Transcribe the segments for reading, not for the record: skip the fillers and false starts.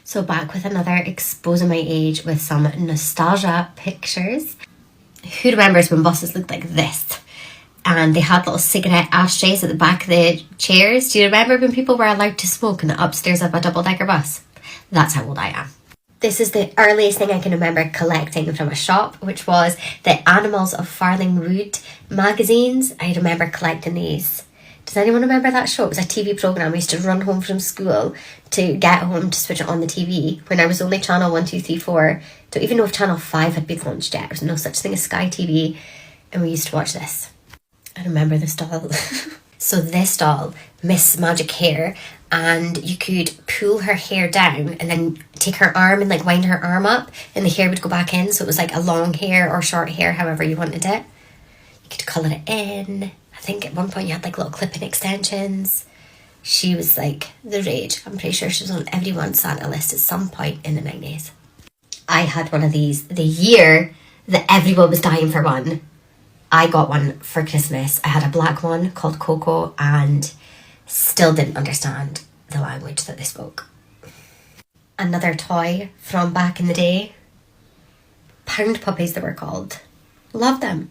So back with another exposing my age with some nostalgia pictures. Who remembers when buses looked like this? And they had little cigarette ashtrays at the back of the chairs. Do you remember when people were allowed to smoke in the upstairs of a double-decker bus? That's how old I am. This is the earliest thing I can remember collecting from a shop, which was the Animals of Farthing Wood magazines. I remember collecting these. Does anyone remember that show? It was a TV programme. I used to run home from school to get home to switch it on the TV when I was only channel 1, 2, 3, 4. Don't even know if channel 5 had been launched yet. There was no such thing as Sky TV, and we used to watch this. I remember this doll. So this doll, Miss Magic Hair, and you could pull her hair down and then take her arm and like wind her arm up and the hair would go back in. So it was like a long hair or short hair, however you wanted it. You could colour it in. I think at one point you had like little clip-in extensions. She was like the rage. I'm pretty sure she was on everyone's Santa list at some point in the 90s. I had one of these the year that everyone was dying for one. I got one for Christmas. I had a black one called Coco and still didn't understand the language that they spoke. Another toy from back in the day. Pound puppies they were called. Love them.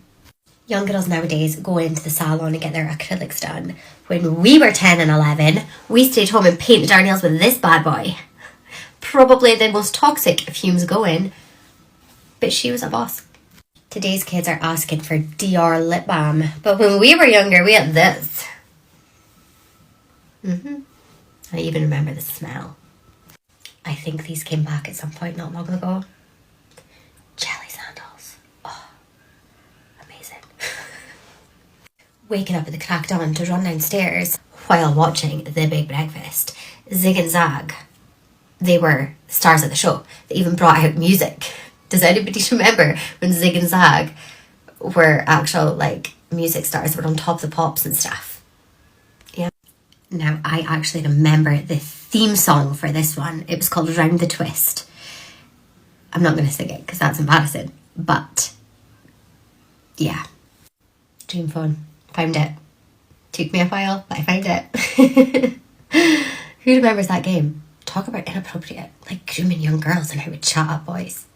Young girls nowadays go into the salon and get their acrylics done. When we were 10 and 11, we stayed home and painted our nails with this bad boy. Probably the most toxic fumes going, but she was a boss. Today's kids are asking for Dior lip balm, but when we were younger, we had this. I even remember the smell. I think these came back at some point not long ago. Jelly sandals. Oh, amazing. Waking up at the crack of dawn to run downstairs while watching The Big Breakfast. Zig and Zag. They were stars of the show. They even brought out music. Does anybody remember when Zig and Zag were actual like music stars? They were on Top of the Pops and stuff. Yeah. Now I actually remember the theme song for this one. It was called Round the Twist. I'm not going to sing it because that's embarrassing. But yeah. Dream phone. Found it. Took me a while, but I found it. Who remembers that game? Talk about inappropriate, like grooming young girls and how we chat up boys.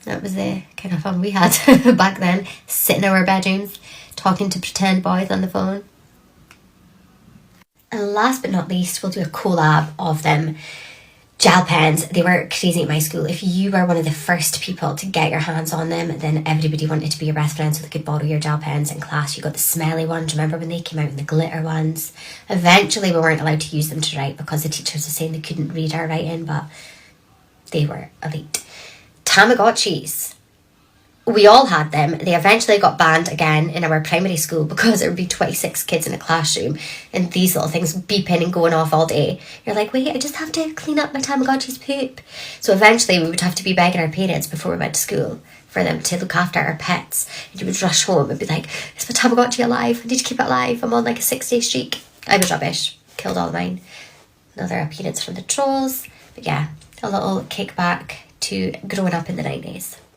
That was the kind of fun we had back then, sitting in our bedrooms, talking to pretend boys on the phone. And last but not least, we'll do a collab of them. Gel pens, they were crazy at my school. If you were one of the first people to get your hands on them, then everybody wanted to be your best friend so they could borrow your gel pens in class. You got the smelly ones, remember when they came out in the glitter ones? Eventually we weren't allowed to use them to write because the teachers were saying they couldn't read our writing, but they were elite. Tamagotchis. We all had them. They eventually got banned again in our primary school because there would be 26 kids in a classroom and these little things beeping and going off all day. You're like, wait, I just have to clean up my Tamagotchi's poop. So eventually we would have to be begging our parents before we went to school for them to look after our pets. And you would rush home and be like, is my Tamagotchi alive? I need to keep it alive. I'm on like a 6-day streak. I was rubbish. Killed all of mine. Another appearance from the trolls. But yeah, a little kickback to growing up in the 90s.